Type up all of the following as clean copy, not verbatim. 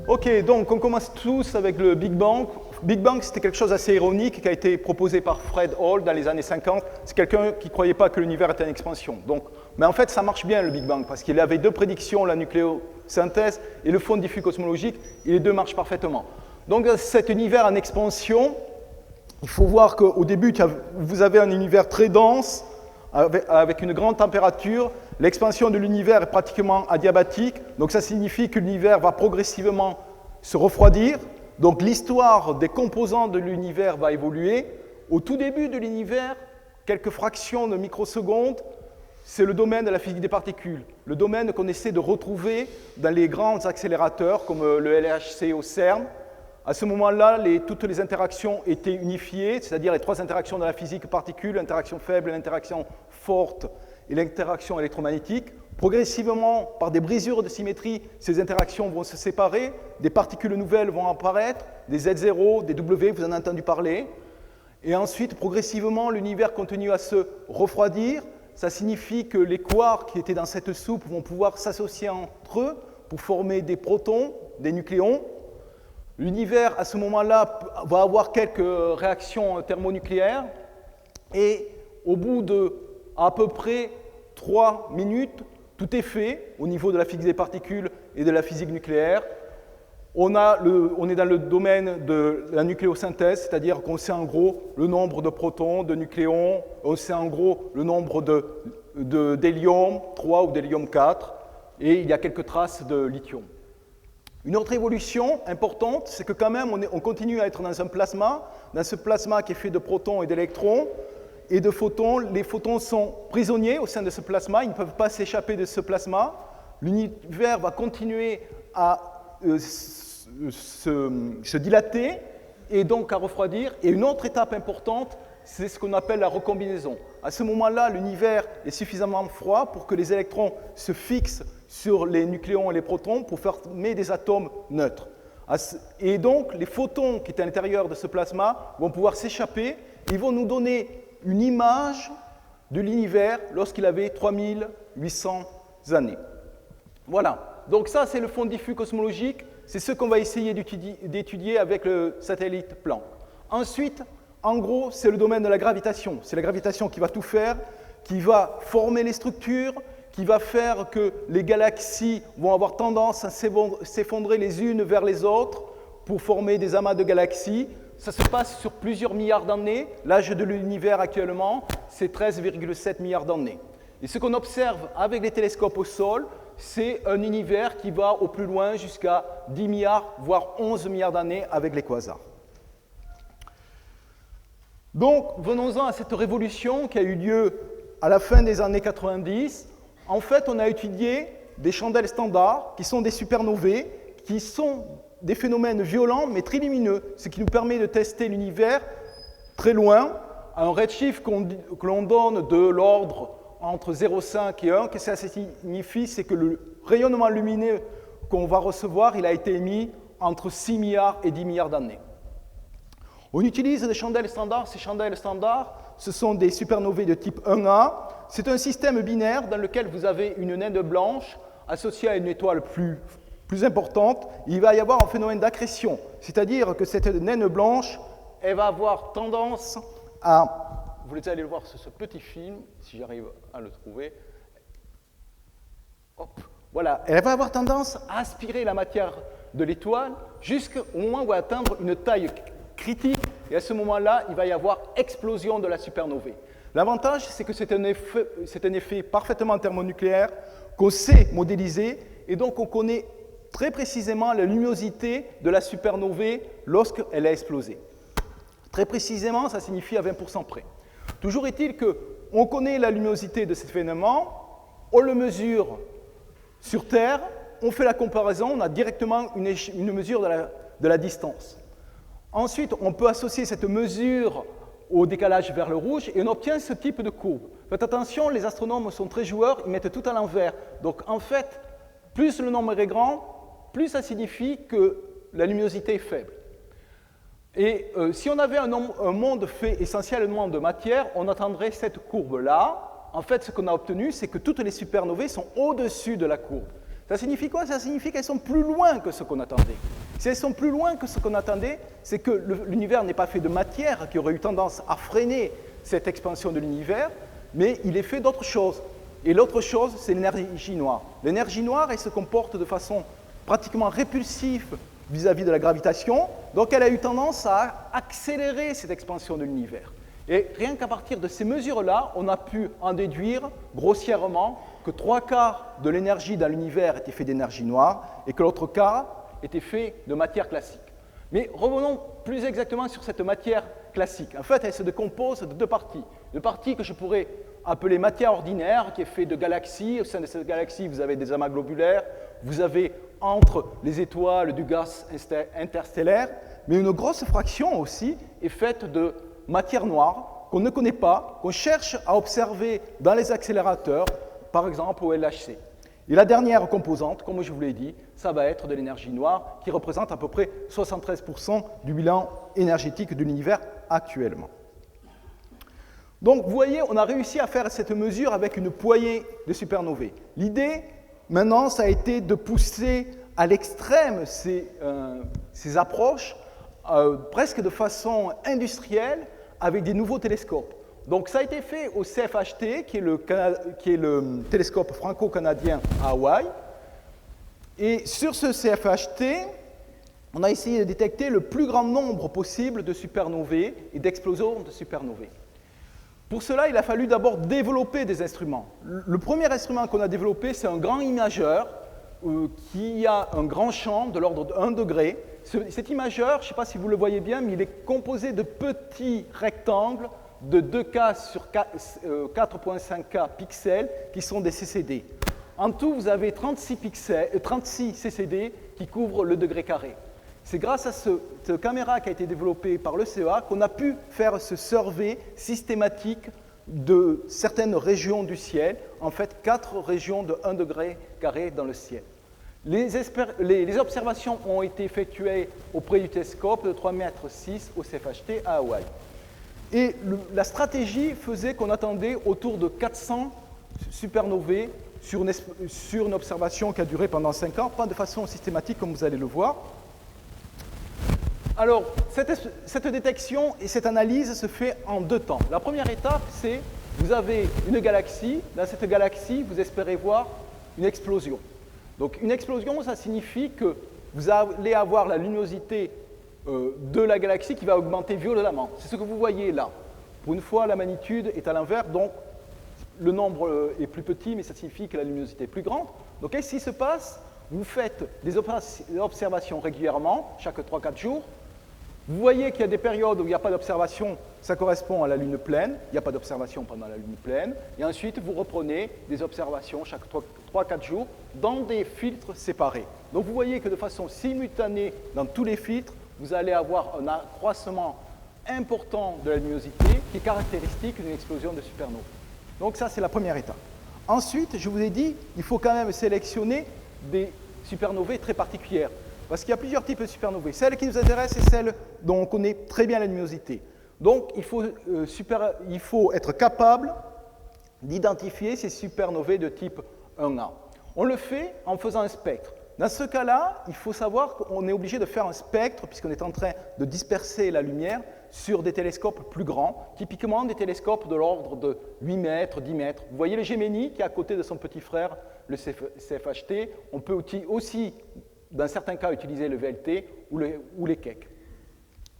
Ok, donc on commence tous avec le Big Bang. Big Bang, c'était quelque chose d'assez ironique qui a été proposé par Fred Hoyle dans les années 50. C'est quelqu'un qui ne croyait pas que l'univers était en expansion. Donc, mais en fait, ça marche bien le Big Bang parce qu'il avait deux prédictions, la nucléosynthèse et le fond diffus cosmologique, et les deux marchent parfaitement. Donc cet univers en expansion, il faut voir qu'au début, vous avez un univers très dense, avec une grande température. L'expansion de l'univers est pratiquement adiabatique, donc ça signifie que l'univers va progressivement se refroidir. Donc l'histoire des composants de l'univers va évoluer. Au tout début de l'univers, quelques fractions de microsecondes, c'est le domaine de la physique des particules, le domaine qu'on essaie de retrouver dans les grands accélérateurs comme le LHC au CERN. À ce moment-là, toutes les interactions étaient unifiées, c'est-à-dire les trois interactions de la physique particules, l'interaction faible, l'interaction forte et l'interaction électromagnétique. Progressivement, par des brisures de symétrie, ces interactions vont se séparer, des particules nouvelles vont apparaître, des Z0, des W, vous en avez entendu parler. Et ensuite, progressivement, l'univers continue à se refroidir. Ça signifie que les quarks qui étaient dans cette soupe vont pouvoir s'associer entre eux pour former des protons, des nucléons. L'univers, à ce moment-là, va avoir quelques réactions thermonucléaires. Et au bout de à peu près 3 minutes, tout est fait au niveau de la physique des particules et de la physique nucléaire. On est dans le domaine de la nucléosynthèse, c'est-à-dire qu'on sait en gros le nombre de protons, de nucléons, on sait en gros le nombre d'hélium 3 ou d'hélium 4, et il y a quelques traces de lithium. Une autre évolution importante, c'est que quand même on continue à être dans ce plasma qui est fait de protons et d'électrons, et de photons. Les photons sont prisonniers au sein de ce plasma, ils ne peuvent pas s'échapper de ce plasma. L'univers va continuer à se dilater et donc à refroidir. Et une autre étape importante, c'est ce qu'on appelle la recombinaison. À ce moment-là, l'univers est suffisamment froid pour que les électrons se fixent sur les nucléons et les protons pour former des atomes neutres. Et donc, les photons qui étaient à l'intérieur de ce plasma vont pouvoir s'échapper. Ils vont nous donner une image de l'univers lorsqu'il avait 3800 années. Voilà, donc ça c'est le fond diffus cosmologique, c'est ce qu'on va essayer d'étudier avec le satellite Planck. Ensuite, en gros, c'est le domaine de la gravitation. C'est la gravitation qui va tout faire, qui va former les structures, qui va faire que les galaxies vont avoir tendance à s'effondrer les unes vers les autres pour former des amas de galaxies. Ça se passe sur plusieurs milliards d'années. L'âge de l'univers actuellement, c'est 13,7 milliards d'années. Et ce qu'on observe avec les télescopes au sol, c'est un univers qui va au plus loin jusqu'à 10 milliards, voire 11 milliards d'années avec les quasars. Donc, venons-en à cette révolution qui a eu lieu à la fin des années 90. En fait, on a étudié des chandelles standards qui sont des supernovae, qui sont des phénomènes violents mais très lumineux, ce qui nous permet de tester l'univers très loin, à un redshift que l'on donne de l'ordre entre 0,5 et 1. Qu'est-ce que ça signifie? C'est que le rayonnement lumineux qu'on va recevoir, il a été émis entre 6 milliards et 10 milliards d'années. On utilise des chandelles standards. Ces chandelles standards, ce sont des supernovae de type 1A. C'est un système binaire dans lequel vous avez une naine blanche associée à une étoile plus importante. Il va y avoir un phénomène d'accrétion, c'est-à-dire que cette naine blanche, elle va avoir tendance à... Vous allez le voir sur ce petit film, si j'arrive à le trouver. Hop, voilà, elle va avoir tendance à aspirer la matière de l'étoile jusqu'au moment où elle va atteindre une taille critique, et à ce moment-là, il va y avoir explosion de la supernovae. L'avantage, c'est que c'est un effet parfaitement thermonucléaire qu'on sait modéliser, et donc on connaît très précisément la luminosité de la supernovae lorsqu'elle a explosé. Très précisément, ça signifie à 20% près. Toujours est-il qu'on connaît la luminosité de cet événement, on le mesure sur Terre, on fait la comparaison, on a directement une mesure de la distance. Ensuite, on peut associer cette mesure au décalage vers le rouge et on obtient ce type de courbe. Faites attention, les astronomes sont très joueurs, ils mettent tout à l'envers. Donc en fait, plus le nombre est grand, plus ça signifie que la luminosité est faible. Et si on avait un monde fait essentiellement de matière, on attendrait cette courbe-là. En fait, ce qu'on a obtenu, c'est que toutes les supernovae sont au-dessus de la courbe. Ça signifie quoi? Ça signifie qu'elles sont plus loin que ce qu'on attendait. Si elles sont plus loin que ce qu'on attendait, c'est que l'univers n'est pas fait de matière qui aurait eu tendance à freiner cette expansion de l'univers, mais il est fait d'autre chose. Et l'autre chose, c'est l'énergie noire. L'énergie noire, elle se comporte de façon pratiquement répulsive vis-à-vis de la gravitation, donc elle a eu tendance à accélérer cette expansion de l'univers. Et rien qu'à partir de ces mesures-là, on a pu en déduire grossièrement que 3/4 de l'énergie dans l'univers était fait d'énergie noire et que l'autre quart était fait de matière classique. Mais revenons plus exactement sur cette matière classique. En fait, elle se décompose de deux parties. Une partie que je pourrais appeler matière ordinaire, qui est faite de galaxies. Au sein de cette galaxie, vous avez des amas globulaires, vous avez entre les étoiles du gaz interstellaire, mais une grosse fraction aussi est faite de matière noire qu'on ne connaît pas, qu'on cherche à observer dans les accélérateurs, par exemple au LHC. Et la dernière composante, comme je vous l'ai dit, ça va être de l'énergie noire, qui représente à peu près 73% du bilan énergétique de l'univers actuellement. Donc, vous voyez, on a réussi à faire cette mesure avec une poignée de supernovae. L'idée, maintenant, ça a été de pousser à l'extrême ces approches, presque de façon industrielle, avec des nouveaux télescopes. Donc, ça a été fait au CFHT, qui est le télescope franco-canadien à Hawaï. Et sur ce CFHT, on a essayé de détecter le plus grand nombre possible de supernovae et d'explosions de supernovae. Pour cela, il a fallu d'abord développer des instruments. Le premier instrument qu'on a développé, c'est un grand imageur qui a un grand champ de l'ordre de 1 degré. Cet imageur, je ne sais pas si vous le voyez bien, mais il est composé de petits rectangles de 2K sur 4.5K pixels qui sont des CCD. En tout, vous avez 36 CCD qui couvrent le degré carré. C'est grâce à cette caméra qui a été développée par le CEA qu'on a pu faire ce survey systématique de certaines régions du ciel, en fait 4 régions de 1 degré carré dans le ciel. Les observations ont été effectuées auprès du télescope de 3,6 mètres au CFHT à Hawaï. Et la stratégie faisait qu'on attendait autour de 400 supernovae sur une observation qui a duré pendant 5 ans, pas de façon systématique comme vous allez le voir. Alors, cette détection et cette analyse se fait en 2 temps. La première étape, c'est vous avez une galaxie. Dans cette galaxie, vous espérez voir une explosion. Donc, une explosion, ça signifie que vous allez avoir la luminosité de la galaxie qui va augmenter violemment. C'est ce que vous voyez là. Pour une fois, la magnitude est à l'envers, donc le nombre est plus petit, mais ça signifie que la luminosité est plus grande. Donc, qu'est-ce qui se passe? Vous faites des observations régulièrement, chaque 3-4 jours. Vous voyez qu'il y a des périodes où il n'y a pas d'observation, ça correspond à la lune pleine, il n'y a pas d'observation pendant la lune pleine, et ensuite vous reprenez des observations chaque 3-4 jours dans des filtres séparés. Donc vous voyez que de façon simultanée dans tous les filtres, vous allez avoir un accroissement important de la luminosité qui est caractéristique d'une explosion de supernova. Donc ça, c'est la première étape. Ensuite, je vous ai dit, il faut quand même sélectionner des supernovae très particulières. Parce qu'il y a plusieurs types de supernovae. Celle qui nous intéresse, c'est celle dont on connaît très bien la luminosité. Donc, il faut être capable d'identifier ces supernovae de type 1A. On le fait en faisant un spectre. Dans ce cas-là, il faut savoir qu'on est obligé de faire un spectre, puisqu'on est en train de disperser la lumière sur des télescopes plus grands, typiquement des télescopes de l'ordre de 8 mètres, 10 mètres. Vous voyez le Gemini qui est à côté de son petit frère, le CFHT. On peut aussi dans certains cas, utiliser le VLT ou les Keck.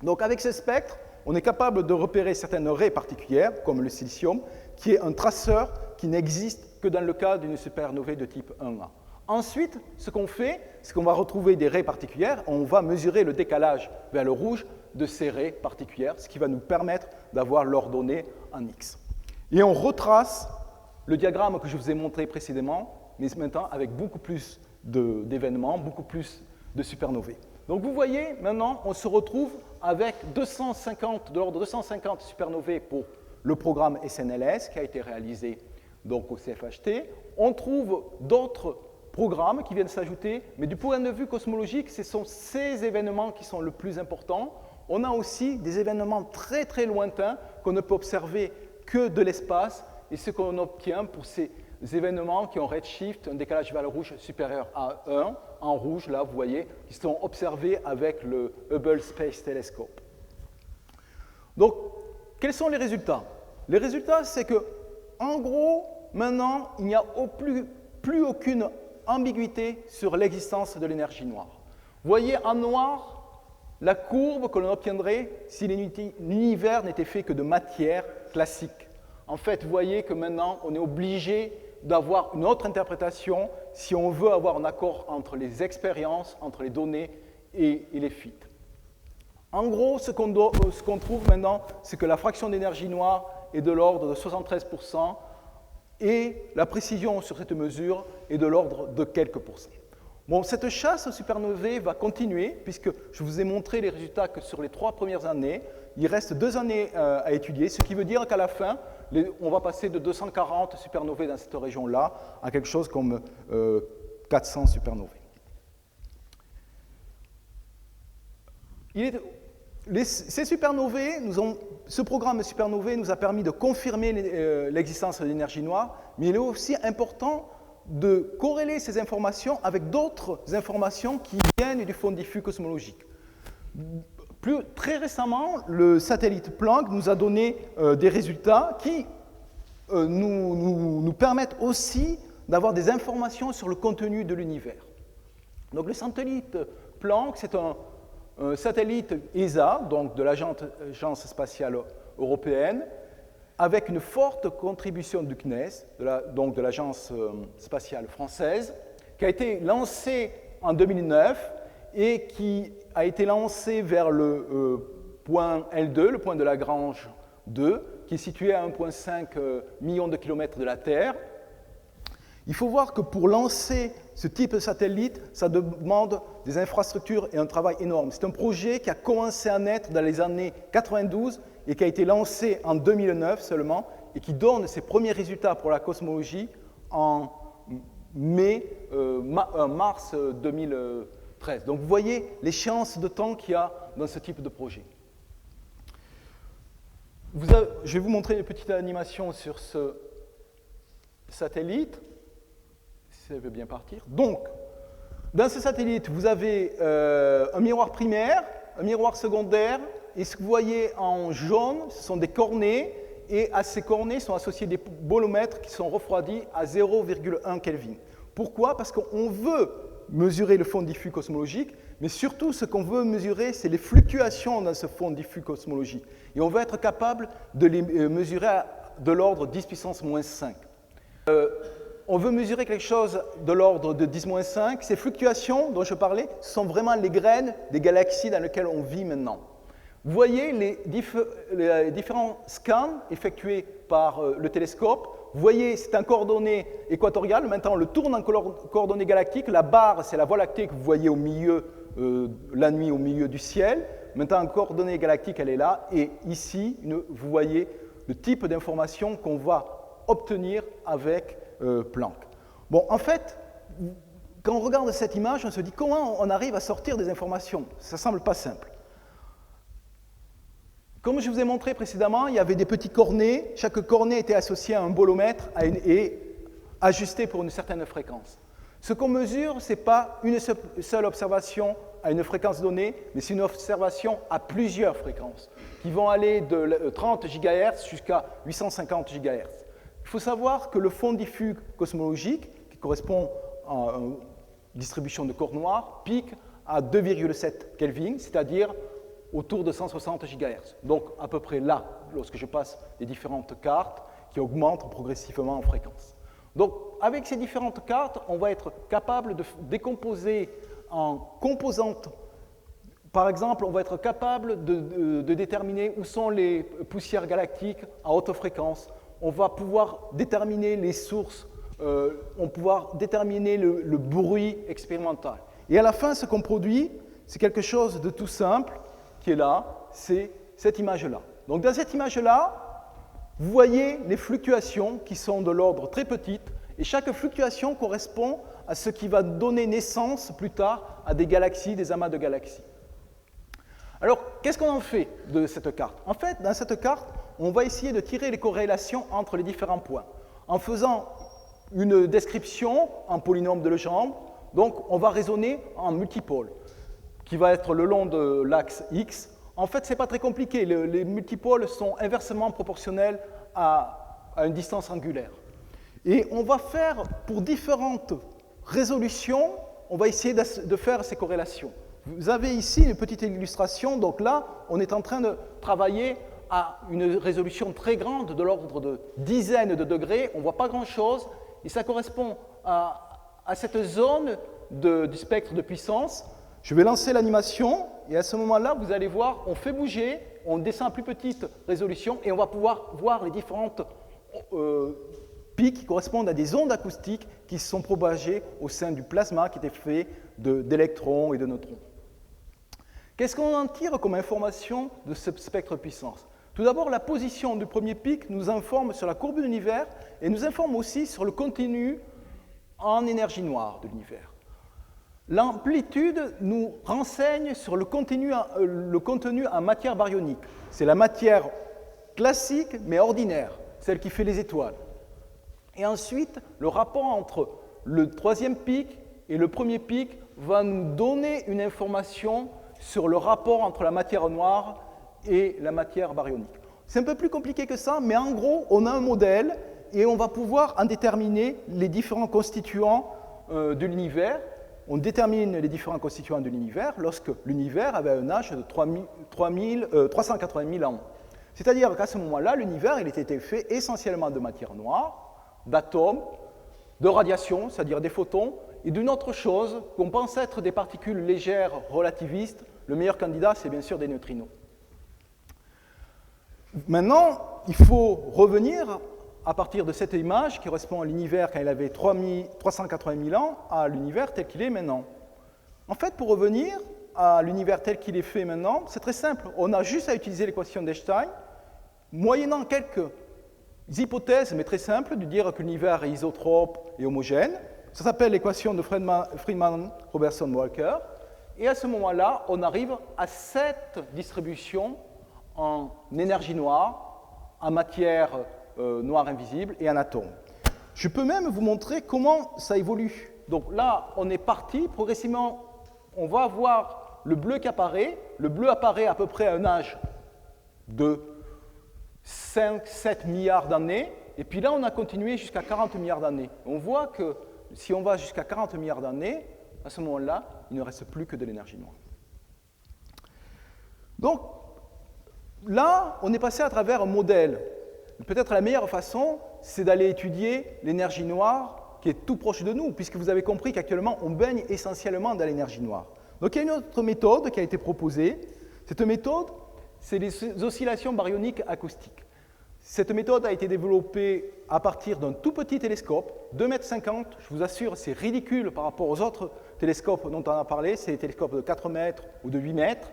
Donc, avec ce spectre, on est capable de repérer certaines raies particulières, comme le silicium, qui est un traceur qui n'existe que dans le cas d'une supernovae de type 1A. Ensuite, ce qu'on fait, c'est qu'on va retrouver des raies particulières, on va mesurer le décalage vers le rouge de ces raies particulières, ce qui va nous permettre d'avoir l'ordonnée en X. Et on retrace le diagramme que je vous ai montré précédemment, mais maintenant avec beaucoup plus d'événements, beaucoup plus de supernovae. Donc vous voyez, maintenant, on se retrouve avec de l'ordre de 250 supernovae pour le programme SNLS qui a été réalisé donc, au CFHT. On trouve d'autres programmes qui viennent s'ajouter, mais du point de vue cosmologique, ce sont ces événements qui sont le plus importants. on a aussi des événements très très lointains qu'on ne peut observer que de l'espace, et ce qu'on obtient pour ces événements qui ont redshift, un décalage vers le rouge supérieur à 1, en rouge, là, vous voyez, qui sont observés avec le Hubble Space Telescope. Donc, quels sont les résultats? Les résultats, c'est que, en gros, maintenant, il n'y a plus aucune ambiguïté sur l'existence de l'énergie noire. Vous voyez en noir la courbe que l'on obtiendrait si l'univers n'était fait que de matière classique. En fait, vous voyez que maintenant, on est obligé d'avoir une autre interprétation si on veut avoir un accord entre les expériences, entre les données et les fuites. En gros, ce qu'on trouve maintenant, c'est que la fraction d'énergie noire est de l'ordre de 73% et la précision sur cette mesure est de l'ordre de quelques pourcents. Bon, cette chasse aux supernovae va continuer puisque je vous ai montré les résultats que sur les 3 premières années. Il reste 2 années à étudier, ce qui veut dire qu'à la fin, on va passer de 240 supernovae dans cette région-là à quelque chose comme 400 supernovae. Ces supernovae, ce programme supernovae nous a permis de confirmer l'existence de l'énergie noire, mais il est aussi important de corréler ces informations avec d'autres informations qui viennent du fond diffus cosmologique. Très récemment, le satellite Planck nous a donné des résultats qui nous permettent aussi d'avoir des informations sur le contenu de l'univers. Donc le satellite Planck, c'est un satellite ESA, donc de l'Agence spatiale européenne, avec une forte contribution du CNES, donc de l'Agence spatiale française, qui a été lancé en 2009 et qui a été lancé vers le point L2, le point de Lagrange 2, qui est situé à 1,5 million de kilomètres de la Terre. Il faut voir que pour lancer ce type de satellite, ça demande des infrastructures et un travail énorme. C'est un projet qui a commencé à naître dans les années 92 et qui a été lancé en 2009 seulement et qui donne ses premiers résultats pour la cosmologie en mars 2013. Donc vous voyez l'échéance de temps qu'il y a dans ce type de projet. Je vais vous montrer une petite animation sur ce satellite. Si ça veut bien partir. Donc, dans ce satellite, vous avez un miroir primaire, un miroir secondaire, et ce que vous voyez en jaune, ce sont des cornets, et à ces cornets sont associés des bolomètres qui sont refroidis à 0,1 Kelvin. Pourquoi? Parce qu'on veut mesurer le fond diffus cosmologique, mais surtout ce qu'on veut mesurer, c'est les fluctuations dans ce fond diffus cosmologique. Et on veut être capable de les mesurer de l'ordre 10 puissance moins 5. On veut mesurer quelque chose de l'ordre de 10-5. Ces fluctuations dont je parlais sont vraiment les graines des galaxies dans lesquelles on vit maintenant. Vous voyez les différents scans effectués par le télescope. Vous voyez, c'est un coordonné équatorial. Maintenant, on le tourne en coordonnées galactiques. La barre, c'est la Voie lactée que vous voyez au milieu, la nuit au milieu du ciel. Maintenant, en coordonnées galactiques, elle est là. Et ici, vous voyez le type d'information qu'on va obtenir avec Planck. Bon, en fait, quand on regarde cette image, on se dit comment on arrive à sortir des informations. Ça ne semble pas simple. Comme je vous ai montré précédemment, il y avait des petits cornets. Chaque cornet était associé à un bolomètre et ajusté pour une certaine fréquence. Ce qu'on mesure, ce n'est pas une seule observation à une fréquence donnée, mais c'est une observation à plusieurs fréquences, qui vont aller de 30 GHz jusqu'à 850 GHz. Il faut savoir que le fond diffus cosmologique, qui correspond à une distribution de corps noirs, pique à 2,7 Kelvin, c'est-à-dire autour de 160 GHz. Donc à peu près là, lorsque je passe les différentes cartes qui augmentent progressivement en fréquence. Donc avec ces différentes cartes, on va être capable de décomposer en composantes. Par exemple, on va être capable de déterminer où sont les poussières galactiques à haute fréquence. On va pouvoir déterminer les sources, on va pouvoir déterminer le bruit expérimental. Et à la fin, ce qu'on produit, c'est quelque chose de tout simple qui est là, c'est cette image-là. Donc dans cette image-là, vous voyez les fluctuations qui sont de l'ordre très petites, et chaque fluctuation correspond à ce qui va donner naissance plus tard à des galaxies, des amas de galaxies. Alors, qu'est-ce qu'on en fait de cette carte? En fait, dans cette carte, on va essayer de tirer les corrélations entre les différents points en faisant une description en polynôme de Legendre. Donc, on va raisonner en multipôle, qui va être le long de l'axe X. En fait, ce n'est pas très compliqué. Les multipôles sont inversement proportionnels à une distance angulaire. Et on va faire, pour différentes résolutions, on va essayer de faire ces corrélations. Vous avez ici une petite illustration. Donc là, on est en train de travailler à une résolution très grande, de l'ordre de dizaines de degrés. On ne voit pas grand-chose. Et ça correspond à cette zone du spectre de puissance. Je vais lancer l'animation. Et à ce moment-là, vous allez voir, on fait bouger, on descend à plus petite résolution et on va pouvoir voir les différentes pics qui correspondent à des ondes acoustiques qui se sont propagées au sein du plasma qui était fait d'électrons et de neutrons. Qu'est-ce qu'on en tire comme information de ce spectre de puissance? Tout d'abord, la position du premier pic nous informe sur la courbe de l'univers et nous informe aussi sur le contenu en énergie noire de l'univers. L'amplitude nous renseigne sur le contenu en matière baryonique. C'est la matière classique mais ordinaire, celle qui fait les étoiles. Et ensuite, le rapport entre le troisième pic et le premier pic va nous donner une information sur le rapport entre la matière noire et la matière baryonique. C'est un peu plus compliqué que ça, mais en gros, on a un modèle et on va pouvoir en déterminer les différents constituants de l'univers. On détermine les différents constituants de l'univers lorsque l'univers avait un âge de 380 000 ans. C'est-à-dire qu'à ce moment-là, l'univers il était fait essentiellement de matière noire, d'atomes, de radiation, c'est-à-dire des photons, et d'une autre chose qu'on pense être des particules légères relativistes. Le meilleur candidat, c'est bien sûr des neutrinos. Maintenant, il faut revenir à partir de cette image qui correspond à l'univers quand il avait 380 000 ans à l'univers tel qu'il est maintenant. En fait, pour revenir à l'univers tel qu'il est fait maintenant, c'est très simple. On a juste à utiliser l'équation d'Einstein, moyennant quelques hypothèses, mais très simples, de dire que l'univers est isotrope et homogène. Ça s'appelle l'équation de Friedmann-Robertson-Walker. Et à ce moment-là, on arrive à cette distribution en énergie noire, en matière noire invisible et en atomes. Je peux même vous montrer comment ça évolue. Donc là, on est parti, progressivement, on va avoir le bleu qui apparaît. Le bleu apparaît à peu près à un âge de 5-7 milliards d'années. Et puis là, on a continué jusqu'à 40 milliards d'années. On voit que si on va jusqu'à 40 milliards d'années, à ce moment-là, il ne reste plus que de l'énergie noire. Donc, là, on est passé à travers un modèle. Peut-être la meilleure façon, c'est d'aller étudier l'énergie noire qui est tout proche de nous, puisque vous avez compris qu'actuellement, on baigne essentiellement dans l'énergie noire. Donc, il y a une autre méthode qui a été proposée. Cette méthode, c'est les oscillations baryoniques acoustiques. Cette méthode a été développée à partir d'un tout petit télescope, 2,50 m. Je vous assure, c'est ridicule par rapport aux autres télescopes dont on a parlé. C'est des télescopes de 4 mètres ou de 8 mètres.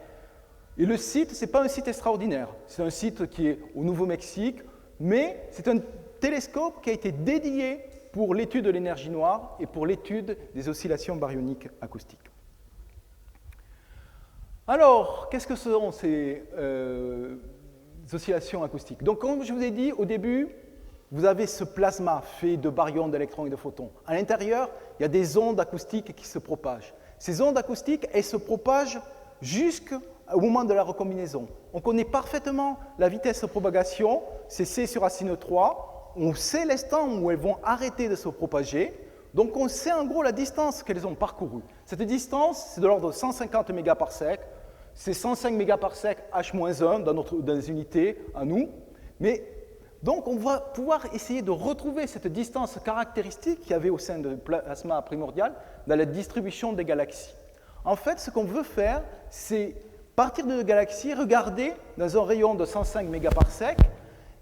Et le site, ce n'est pas un site extraordinaire. C'est un site qui est au Nouveau-Mexique, mais c'est un télescope qui a été dédié pour l'étude de l'énergie noire et pour l'étude des oscillations baryoniques acoustiques. Alors, qu'est-ce que sont ces oscillations acoustiques? Donc, comme je vous ai dit au début, vous avez ce plasma fait de baryons, d'électrons et de photons. À l'intérieur, il y a des ondes acoustiques qui se propagent. Ces ondes acoustiques, elles se propagent jusqu'au moment de la recombinaison. On connaît parfaitement la vitesse de propagation, c'est C sur racine 3. On sait l'instant où elles vont arrêter de se propager. Donc, on sait en gros la distance qu'elles ont parcourue. Cette distance, c'est de l'ordre de 150 mégaparsecs. C'est 105 mégaparsecs H-1 dans les unités à nous. Mais donc, on va pouvoir essayer de retrouver cette distance caractéristique qu'il y avait au sein du plasma primordial dans la distribution des galaxies. En fait, ce qu'on veut faire, c'est partir de galaxies, regarder dans un rayon de 105 mégaparsecs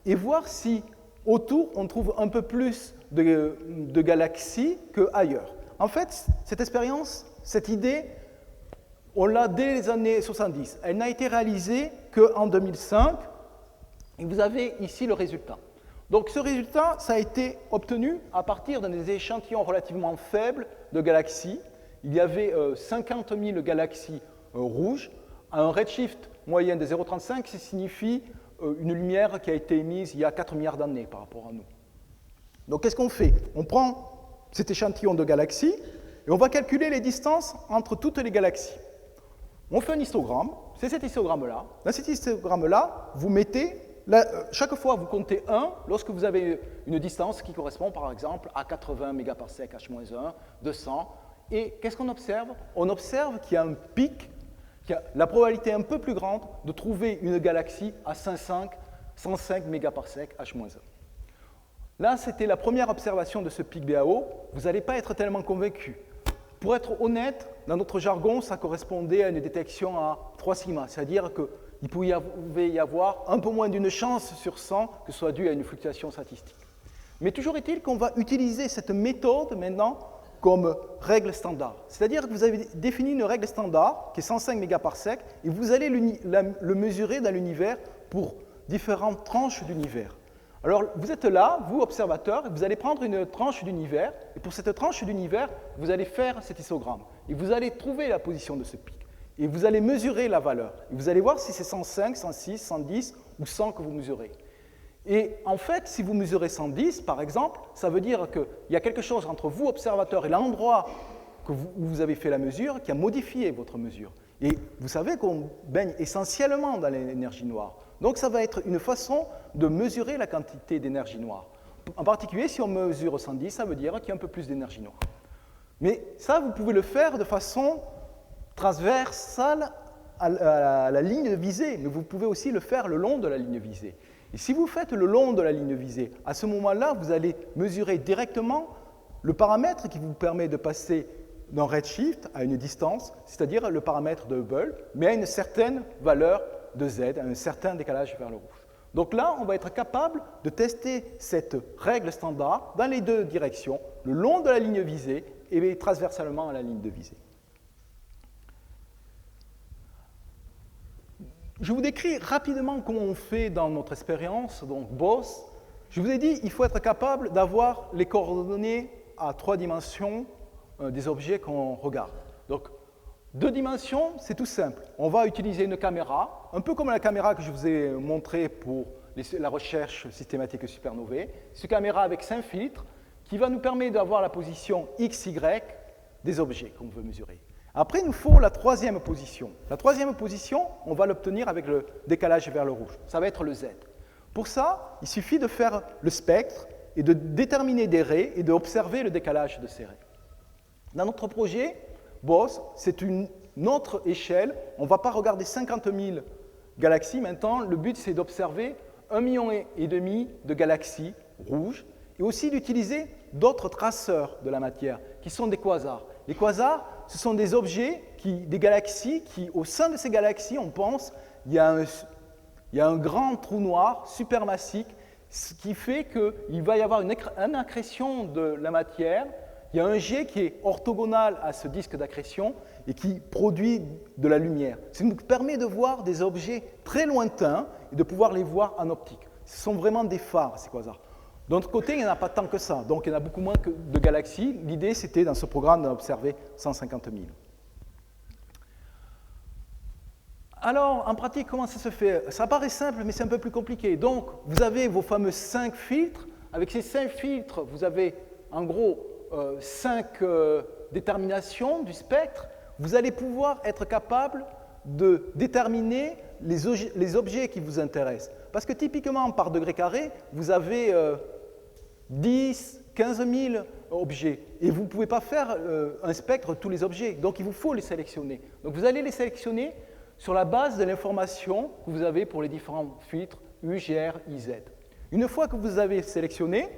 et voir si autour on trouve un peu plus de galaxies qu'ailleurs. En fait, cette expérience, cette idée, on l'a dès les années 70. Elle n'a été réalisée qu'en 2005 et vous avez ici le résultat. Donc ce résultat, ça a été obtenu à partir des échantillons relativement faibles de galaxies. Il y avait 50 000 galaxies rouges à un redshift moyenne de 0,35, ça signifie une lumière qui a été émise il y a 4 milliards d'années par rapport à nous. Donc qu'est-ce qu'on fait? On prend cet échantillon de galaxies et on va calculer les distances entre toutes les galaxies. On fait un histogramme, c'est cet histogramme-là. Dans cet histogramme-là, vous mettez, chaque fois vous comptez 1 lorsque vous avez une distance qui correspond par exemple à 80 mégaparsec H-1, 200. Et qu'est-ce qu'on observe? On observe qu'il y a un pic, qu'il y a la probabilité un peu plus grande de trouver une galaxie à 105 mégaparsec H-1. Là, c'était la première observation de ce pic BAO. Vous n'allez pas être tellement convaincu. Pour être honnête, dans notre jargon, ça correspondait à une détection à 3 sigma, c'est-à-dire qu'il pouvait y avoir un peu moins d'une chance sur 100 que ce soit dû à une fluctuation statistique. Mais toujours est-il qu'on va utiliser cette méthode maintenant comme règle standard. C'est-à-dire que vous avez défini une règle standard qui est 105 mégaparsec et vous allez le mesurer dans l'univers pour différentes tranches d'univers. Alors, vous êtes là, vous, observateur, et vous allez prendre une tranche d'univers, et pour cette tranche d'univers, vous allez faire cet histogramme. Et vous allez trouver la position de ce pic. Et vous allez mesurer la valeur. Et vous allez voir si c'est 105, 106, 110 ou 100 que vous mesurez. Et en fait, si vous mesurez 110, par exemple, ça veut dire qu'il y a quelque chose entre vous, observateur, et l'endroit où vous avez fait la mesure qui a modifié votre mesure. Et vous savez qu'on baigne essentiellement dans l'énergie noire. Donc ça va être une façon de mesurer la quantité d'énergie noire. En particulier, si on mesure 110, ça veut dire qu'il y a un peu plus d'énergie noire. Mais ça, vous pouvez le faire de façon transversale à la ligne visée, mais vous pouvez aussi le faire le long de la ligne visée. Et si vous faites le long de la ligne visée, à ce moment-là, vous allez mesurer directement le paramètre qui vous permet de passer d'un redshift à une distance, c'est-à-dire le paramètre de Hubble, mais à une certaine valeur de Z, à un certain décalage vers le rouge. Donc là, on va être capable de tester cette règle standard dans les deux directions, le long de la ligne visée et transversalement à la ligne de visée. Je vous décris rapidement comment on fait dans notre expérience, donc BOSS. Je vous ai dit qu'il faut être capable d'avoir les coordonnées à 3 dimensions des objets qu'on regarde. Donc, 2 dimensions, c'est tout simple. On va utiliser une caméra, un peu comme la caméra que je vous ai montrée pour la recherche systématique supernovae. C'est une caméra avec 5 filtres qui va nous permettre d'avoir la position X, Y des objets qu'on veut mesurer. Après, il nous faut la 3e position. La 3e position, on va l'obtenir avec le décalage vers le rouge. Ça va être le Z. Pour ça, il suffit de faire le spectre et de déterminer des raies et d'observer le décalage de ces raies. Dans notre projet, BOSS, c'est une autre échelle. On ne va pas regarder 50 000 galaxies. Maintenant, le but, c'est d'observer 1,5 million de galaxies rouges et aussi d'utiliser d'autres traceurs de la matière, qui sont des quasars. Les quasars, ce sont des objets, des galaxies qui, au sein de ces galaxies, on pense, il y a un grand trou noir supermassique, ce qui fait qu'il va y avoir une accrétion de la matière. Il y a un jet qui est orthogonal à ce disque d'accrétion et qui produit de la lumière. Ça nous permet de voir des objets très lointains et de pouvoir les voir en optique. Ce sont vraiment des phares, ces quasars. D'un autre côté, il n'y en a pas tant que ça, donc il y en a beaucoup moins de galaxies. L'idée, c'était dans ce programme d'observer 150 000. Alors, en pratique, comment ça se fait? Ça paraît simple, mais c'est un peu plus compliqué. Donc, vous avez vos fameux 5 filtres. Avec ces 5 filtres, vous avez en gros 5 déterminations du spectre. Vous allez pouvoir être capable de déterminer les objets qui vous intéressent. Parce que typiquement, par degré carré, vous avez 10, 15 000 objets. Et vous ne pouvez pas faire un spectre de tous les objets. Donc, il vous faut les sélectionner. Donc, vous allez les sélectionner sur la base de l'information que vous avez pour les différents filtres U, GR, IZ. Une fois que vous avez sélectionné,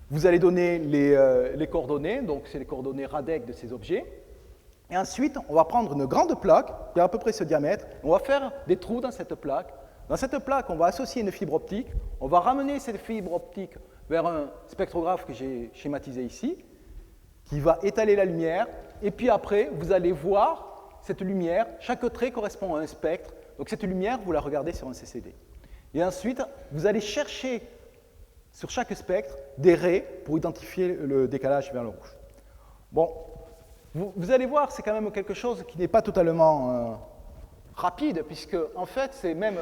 vous allez donner les coordonnées, donc c'est les coordonnées RADEC de ces objets. Et ensuite, on va prendre une grande plaque, qui a à peu près ce diamètre, on va faire des trous dans cette plaque. Dans cette plaque, on va associer une fibre optique, on va ramener cette fibre optique vers un spectrographe que j'ai schématisé ici, qui va étaler la lumière, et puis après, vous allez voir cette lumière, chaque trait correspond à un spectre, donc cette lumière, vous la regardez sur un CCD. Et ensuite, vous allez chercher sur chaque spectre des raies pour identifier le décalage vers le rouge. Bon, vous allez voir, c'est quand même quelque chose qui n'est pas totalement rapide, puisque en fait c'est même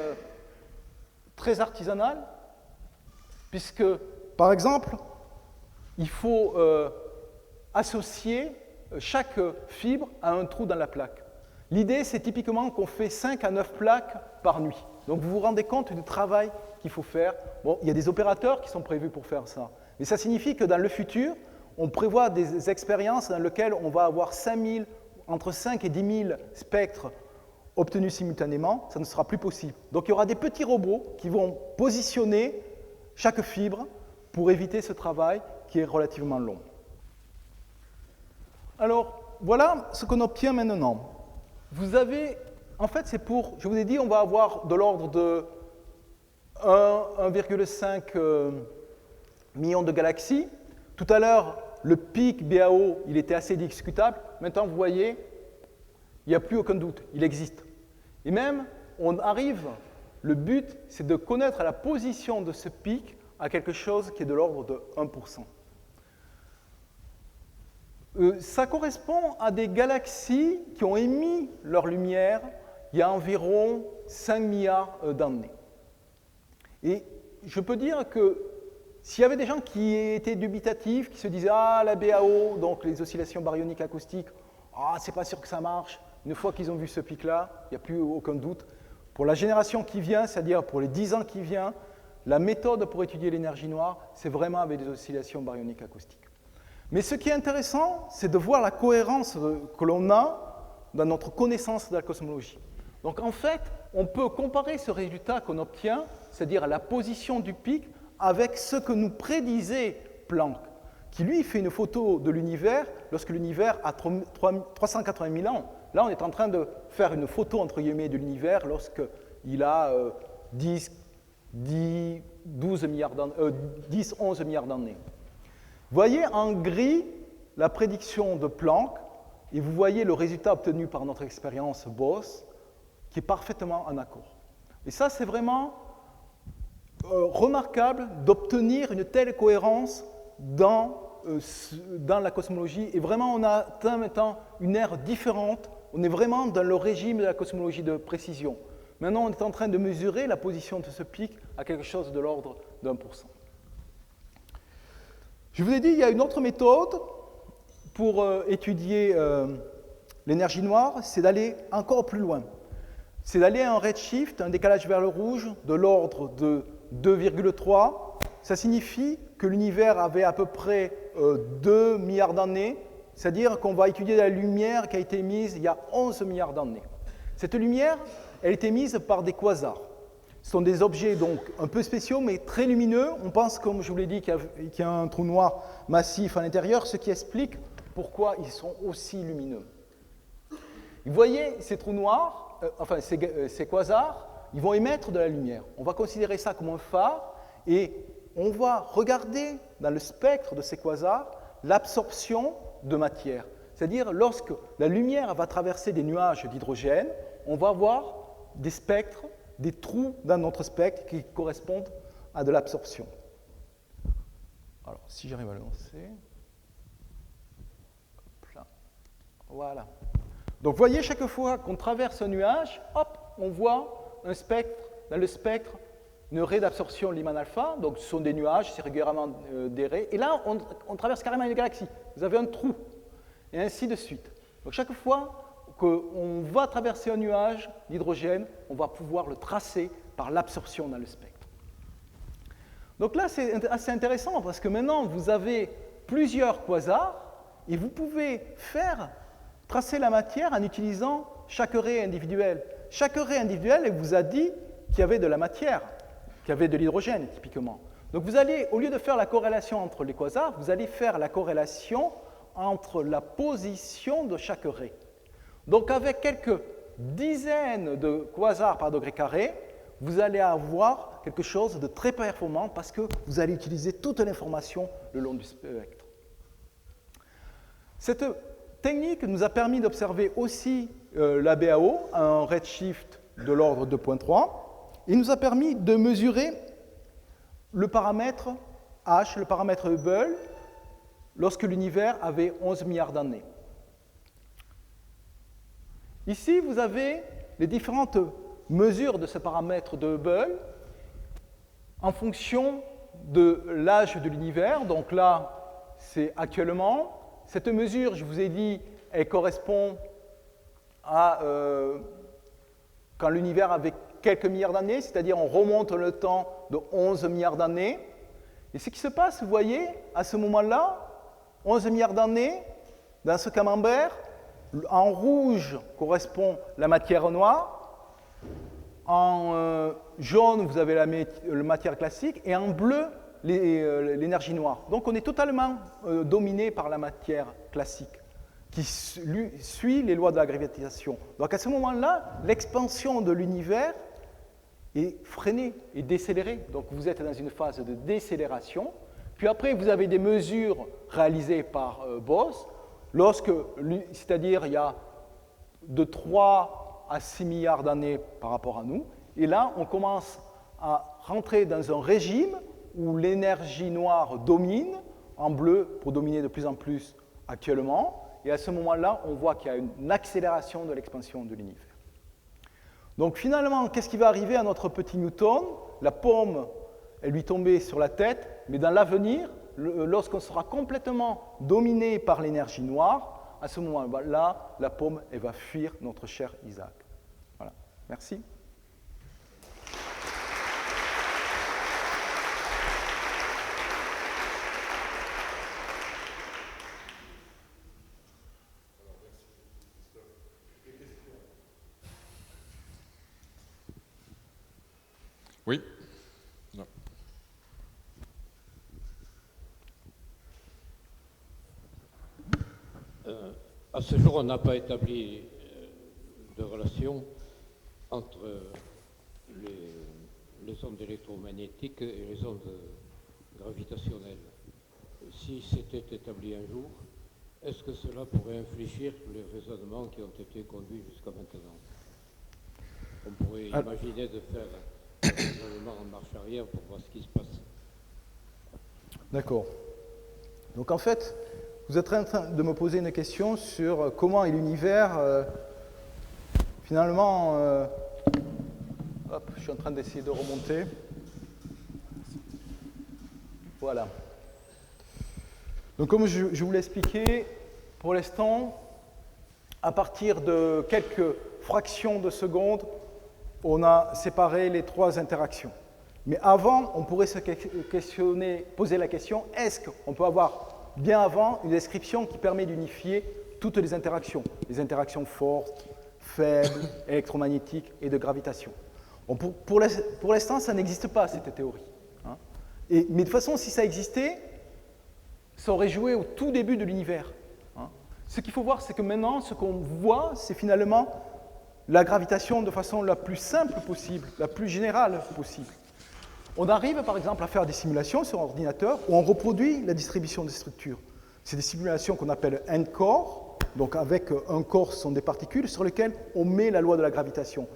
très artisanal, puisque par exemple, il faut associer chaque fibre à un trou dans la plaque. L'idée, c'est typiquement qu'on fait 5 à 9 plaques par nuit. Donc vous vous rendez compte du travail qu'il faut faire. Bon, il y a des opérateurs qui sont prévus pour faire ça. Mais ça signifie que dans le futur, on prévoit des expériences dans lesquelles on va avoir entre 5 et 10 000 spectres obtenus simultanément. Ça ne sera plus possible. Donc il y aura des petits robots qui vont positionner chaque fibre pour éviter ce travail qui est relativement long. Alors, voilà ce qu'on obtient maintenant. Vous avez, en fait, c'est pour, je vous ai dit, on va avoir de l'ordre de 1,5 million de galaxies. Tout à l'heure, le pic BAO, il était assez discutable. Maintenant, vous voyez, il n'y a plus aucun doute, il existe. Et même, on arrive, le but, c'est de connaître la position de ce pic à quelque chose qui est de l'ordre de 1%. Ça correspond à des galaxies qui ont émis leur lumière il y a environ 5 milliards d'années. Et je peux dire que s'il y avait des gens qui étaient dubitatifs, qui se disaient « Ah, la BAO, donc les oscillations baryoniques acoustiques, ah, c'est pas sûr que ça marche », une fois qu'ils ont vu ce pic-là, il n'y a plus aucun doute. Pour la génération qui vient, c'est-à-dire pour les 10 ans qui viennent, la méthode pour étudier l'énergie noire, c'est vraiment avec des oscillations baryoniques acoustiques. Mais ce qui est intéressant, c'est de voir la cohérence que l'on a dans notre connaissance de la cosmologie. Donc en fait, on peut comparer ce résultat qu'on obtient, c'est-à-dire la position du pic, avec ce que nous prédisait Planck, qui lui fait une photo de l'univers lorsque l'univers a 380 000 ans. Là, on est en train de faire une photo, entre guillemets, de l'univers lorsqu'il a 10, 11 milliards d'années. Vous voyez en gris la prédiction de Planck, et vous voyez le résultat obtenu par notre expérience BOSS, qui est parfaitement en accord. Et ça, c'est vraiment remarquable d'obtenir une telle cohérence dans la cosmologie. Et vraiment, on a atteint maintenant une ère différente. On est vraiment dans le régime de la cosmologie de précision. Maintenant, on est en train de mesurer la position de ce pic à quelque chose de l'ordre d'1%. Je vous ai dit, il y a une autre méthode pour étudier l'énergie noire, c'est d'aller encore plus loin. C'est d'aller à un redshift, un décalage vers le rouge, de l'ordre de 2,3. Ça signifie que l'univers avait à peu près 2 milliards d'années, c'est-à-dire qu'on va étudier la lumière qui a été émise il y a 11 milliards d'années. Cette lumière, elle est émise par des quasars. Ce sont des objets donc un peu spéciaux, mais très lumineux. On pense, comme je vous l'ai dit, qu'il y a un trou noir massif à l'intérieur, ce qui explique pourquoi ils sont aussi lumineux. Vous voyez, ces trous noirs, ces quasars, ils vont émettre de la lumière. On va considérer ça comme un phare, et on va regarder dans le spectre de ces quasars l'absorption de matière. C'est-à-dire, lorsque la lumière va traverser des nuages d'hydrogène, on va voir des spectres, des trous dans notre spectre qui correspondent à de l'absorption. Alors, si j'arrive à le lancer. Hop là. Voilà. Donc, vous voyez, chaque fois qu'on traverse un nuage, hop, on voit un spectre, dans le spectre, une raie d'absorption Lyman alpha. Donc, ce sont des nuages, c'est régulièrement des raies. Et là, on traverse carrément une galaxie. Vous avez un trou, et ainsi de suite. Donc, chaque fois qu'on va traverser un nuage d'hydrogène, on va pouvoir le tracer par l'absorption dans le spectre. Donc là, c'est assez intéressant parce que maintenant, vous avez plusieurs quasars et vous pouvez tracer la matière en utilisant chaque raie individuelle. Chaque raie individuelle, elle vous a dit qu'il y avait de la matière, qu'il y avait de l'hydrogène, typiquement. Donc vous allez, au lieu de faire la corrélation entre les quasars, vous allez faire la corrélation entre la position de chaque raie. Donc avec quelques dizaines de quasars par degré carré, vous allez avoir quelque chose de très performant parce que vous allez utiliser toute l'information le long du spectre. Cette technique nous a permis d'observer aussi la BAO à un redshift de l'ordre de 2.3 et nous a permis de mesurer le paramètre H, le paramètre Hubble, lorsque l'univers avait 11 milliards d'années. Ici, vous avez les différentes mesures de ce paramètre de Hubble en fonction de l'âge de l'univers. Donc là, c'est actuellement. Cette mesure, je vous ai dit, elle correspond à quand l'univers avait quelques milliards d'années, c'est-à-dire on remonte le temps de 11 milliards d'années. Et ce qui se passe, vous voyez, à ce moment-là, 11 milliards d'années, dans ce camembert, en rouge correspond la matière noire, en jaune, vous avez la matière classique, et en bleu, l'énergie noire. Donc on est totalement dominé par la matière classique, qui suit les lois de la gravitation. Donc à ce moment-là, l'expansion de l'univers est freinée et décélérée. Donc vous êtes dans une phase de décélération. Puis après, vous avez des mesures réalisées par Bose, c'est-à-dire il y a de 3 à 6 milliards d'années par rapport à nous. Et là, on commence à rentrer dans un régime où l'énergie noire domine, en bleu pour dominer de plus en plus actuellement. Et à ce moment-là, on voit qu'il y a une accélération de l'expansion de l'univers. Donc finalement, qu'est-ce qui va arriver à notre petit Newton? La pomme, elle lui tombait sur la tête, mais dans l'avenir, lorsqu'on sera complètement dominé par l'énergie noire, à ce moment-là, la pomme, elle va fuir notre cher Isaac. Voilà. Merci. Oui. Non. À ce jour, on n'a pas établi de relation entre les ondes électromagnétiques et les ondes gravitationnelles. Si c'était établi un jour, est-ce que cela pourrait infléchir les raisonnements qui ont été conduits jusqu'à maintenant? On pourrait imaginer de faire un raisonnement en marche arrière pour voir ce qui se passe. D'accord. Donc en fait, vous êtes en train de me poser une question sur comment est l'univers finalement... hop, je suis en train d'essayer de remonter. Voilà. Donc comme je vous l'ai expliqué, pour l'instant, à partir de quelques fractions de secondes, on a séparé les 3 interactions. Mais avant, on pourrait se questionner, poser la question, est-ce qu'on peut avoir bien avant une description qui permet d'unifier toutes les interactions fortes, faibles, électromagnétiques et de gravitation. Bon, pour l'instant, ça n'existe pas, cette théorie. Hein. Mais de toute façon, si ça existait, ça aurait joué au tout début de l'univers. Hein. Ce qu'il faut voir, c'est que maintenant, ce qu'on voit, c'est finalement la gravitation de façon la plus simple possible, la plus générale possible. On arrive par exemple à faire des simulations sur ordinateur où on reproduit la distribution des structures. C'est des simulations qu'on appelle N-core, donc avec un corps, ce sont des particules sur lesquelles on met la loi de la gravitation.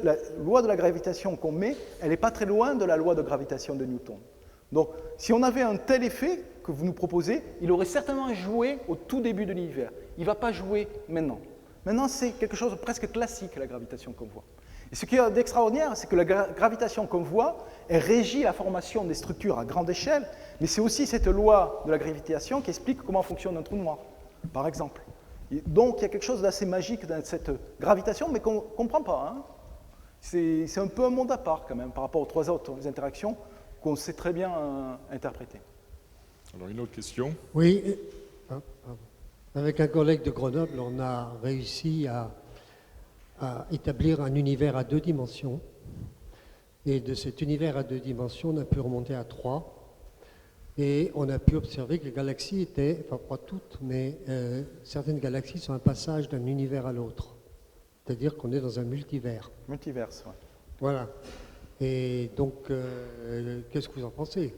La loi de la gravitation qu'on met, elle n'est pas très loin de la loi de gravitation de Newton. Donc si on avait un tel effet que vous nous proposez, il aurait certainement joué au tout début de l'univers. Il ne va pas jouer maintenant. Maintenant, c'est quelque chose de presque classique, la gravitation qu'on voit. Et ce qui est d'extraordinaire, c'est que la gravitation qu'on voit, elle régit la formation des structures à grande échelle, mais c'est aussi cette loi de la gravitation qui explique comment fonctionne un trou noir, par exemple. Et donc, il y a quelque chose d'assez magique dans cette gravitation, mais qu'on ne comprend pas. Hein. C'est un peu un monde à part, quand même, par rapport aux 3 autres interactions qu'on sait très bien interpréter. Alors, une autre question? Oui. Avec un collègue de Grenoble, on a réussi à établir un univers à 2 dimensions. Et de cet univers à 2 dimensions, on a pu remonter à 3. Et on a pu observer que les galaxies étaient, enfin pas toutes, mais certaines galaxies sont un passage d'un univers à l'autre. C'est-à-dire qu'on est dans un multivers. Multiverse, oui. Voilà. Et donc, qu'est-ce que vous en pensez?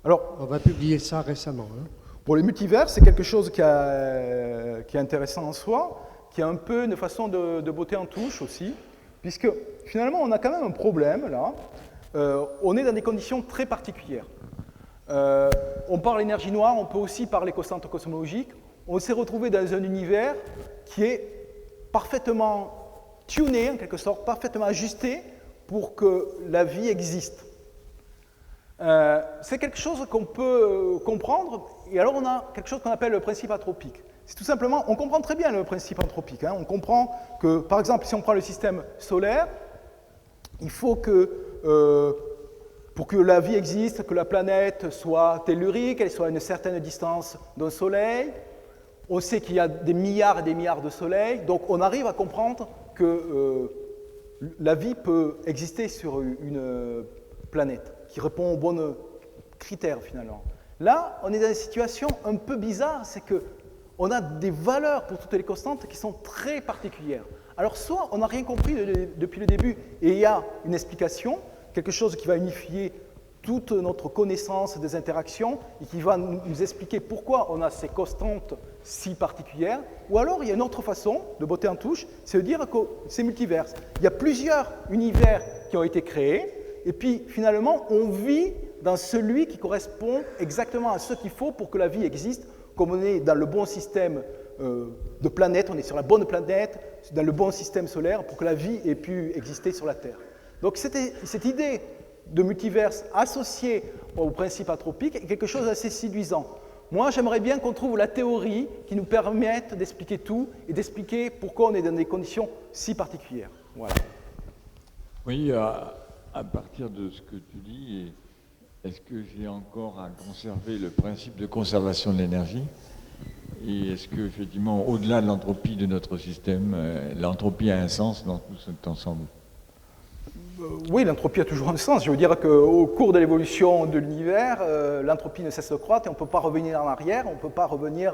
Alors, on va publier ça récemment. Hein. Pour les multivers, c'est quelque chose qui est intéressant en soi, qui a un peu une façon de botter en touche aussi, puisque finalement, on a quand même un problème là. On est dans des conditions très particulières. On parle énergie noire, on peut aussi parler constante cosmologique. On s'est retrouvé dans un univers qui est parfaitement tunés, en quelque sorte, parfaitement ajustés pour que la vie existe. C'est quelque chose qu'on peut comprendre, et alors on a quelque chose qu'on appelle le principe anthropique. C'est tout simplement, on comprend très bien le principe anthropique. On comprend que, par exemple, si on prend le système solaire, il faut que, pour que la vie existe, que la planète soit tellurique, qu'elle soit à une certaine distance d'un soleil. On sait qu'il y a des milliards et des milliards de soleils, donc on arrive à comprendre que la vie peut exister sur une planète qui répond aux bons critères finalement. Là, on est dans une situation un peu bizarre, c'est qu'on a des valeurs pour toutes les constantes qui sont très particulières. Alors soit on n'a rien compris depuis le début et il y a une explication, quelque chose qui va unifier toute notre connaissance des interactions et qui va nous expliquer pourquoi on a ces constantes si particulières, ou alors il y a une autre façon de botter en touche, c'est de dire que c'est multiverse. Il y a plusieurs univers qui ont été créés, et puis finalement on vit dans celui qui correspond exactement à ce qu'il faut pour que la vie existe, comme on est dans le bon système de planète, on est sur la bonne planète, dans le bon système solaire, pour que la vie ait pu exister sur la Terre. Donc cette idée de multiverse associée au principe anthropique est quelque chose d'assez séduisant. Moi, j'aimerais bien qu'on trouve la théorie qui nous permette d'expliquer tout et d'expliquer pourquoi on est dans des conditions si particulières. Voilà. Oui, à partir de ce que tu dis, est-ce que j'ai encore à conserver le principe de conservation de l'énergie? Et est-ce que, effectivement, au-delà de l'entropie de notre système, l'entropie a un sens dans tout cet ensemble? Oui, l'entropie a toujours un sens. Je veux dire qu'au cours de l'évolution de l'univers, l'entropie ne cesse de croître et on ne peut pas revenir en arrière, on ne peut pas revenir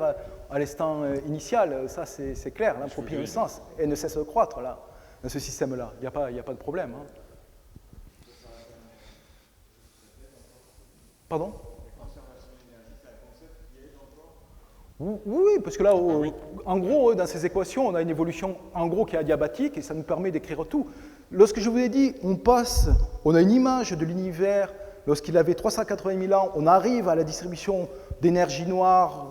à l'instant initial. Ça, c'est clair, l'entropie a un sens. Elle ne cesse de croître, là, dans ce système-là. Il n'y a pas de problème. Hein. Pardon? Oui, parce que là, en gros, dans ces équations, on a une évolution en gros qui est adiabatique et ça nous permet d'écrire tout. Lorsque je vous ai dit, on a une image de l'univers, lorsqu'il avait 380 000 ans, on arrive à la distribution d'énergie noire,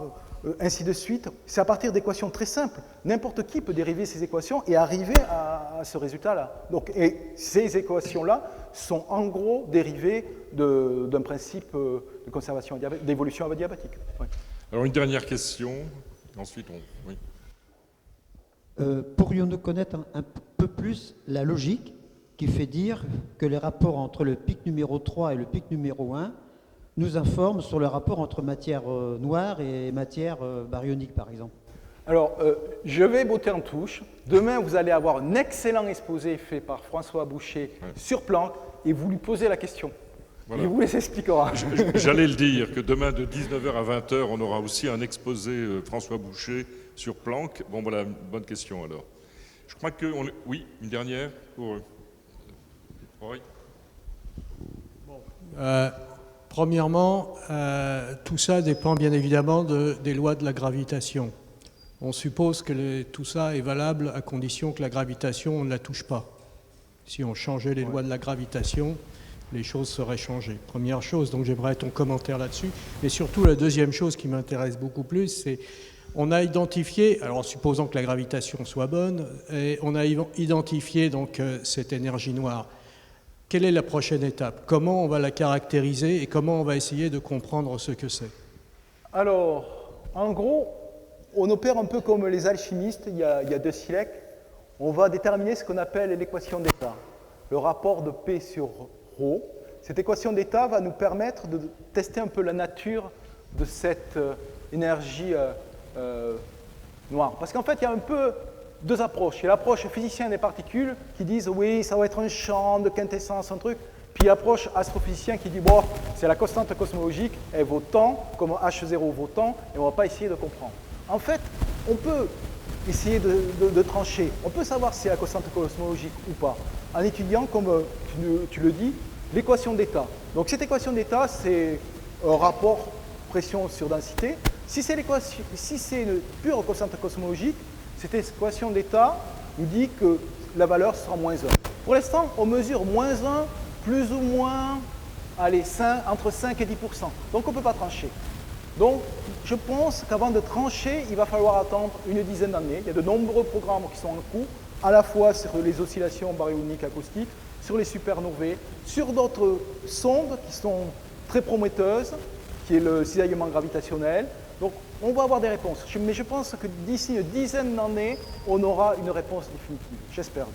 ainsi de suite. C'est à partir d'équations très simples. N'importe qui peut dériver ces équations et arriver à ce résultat-là. Et ces équations-là sont en gros dérivées d'un principe de conservation, d'évolution adiabatique. Ouais. Alors une dernière question, ensuite oui. Pourrions-nous connaître un peu plus la logique qui fait dire que les rapports entre le pic numéro 3 et le pic numéro 1 nous informent sur le rapport entre matière noire et matière baryonique, par exemple? Alors, je vais botter en touche. Demain, vous allez avoir un excellent exposé fait par François Boucher sur Planck et vous lui posez la question. Voilà. Il vous les expliquera. J'allais le dire, que demain de 19h à 20h, on aura aussi un exposé François Boucher sur Planck. Bon, voilà, une bonne question alors. Je crois que... Oui, une dernière pour... Oui. Bon, premièrement, tout ça dépend bien évidemment des lois de la gravitation. On suppose que tout ça est valable à condition que la gravitation, on ne la touche pas. Si on changeait les lois de la gravitation, les choses seraient changées. Première chose, donc j'aimerais ton commentaire là-dessus. Mais surtout, la deuxième chose qui m'intéresse beaucoup plus, c'est on a identifié, alors en supposant que la gravitation soit bonne, et on a identifié donc cette énergie noire. Quelle est la prochaine étape? Comment on va la caractériser et comment on va essayer de comprendre ce que c'est? Alors, en gros, on opère un peu comme les alchimistes il y a 2 siècles. On va déterminer ce qu'on appelle l'équation d'état, le rapport de P sur ρ. Cette équation d'état va nous permettre de tester un peu la nature de cette énergie noire. Parce qu'en fait, il y a un peu 2 approches. Il y a l'approche physicien des particules qui disent oui, ça va être un champ de quintessence, un truc. Puis l'approche astrophysicien qui dit bon, c'est la constante cosmologique, elle vaut tant, comme H0 vaut tant, et on ne va pas essayer de comprendre. En fait, on peut essayer de trancher. On peut savoir si c'est la constante cosmologique ou pas, en étudiant, comme tu le dis, l'équation d'état. Donc cette équation d'état, c'est un rapport pression sur densité. Si c'est une pure constante cosmologique, cette équation d'état nous dit que la valeur sera moins 1. Pour l'instant, on mesure moins 1, plus ou moins, entre 5 et 10%. Donc on ne peut pas trancher. Donc je pense qu'avant de trancher, il va falloir attendre une dizaine d'années. Il y a de nombreux programmes qui sont en cours à la fois sur les oscillations baryoniques acoustiques, sur les supernovae, sur d'autres sondes qui sont très prometteuses, qui est le cisaillement gravitationnel. Donc on va avoir des réponses. Mais je pense que d'ici une dizaine d'années, on aura une réponse définitive. J'espère.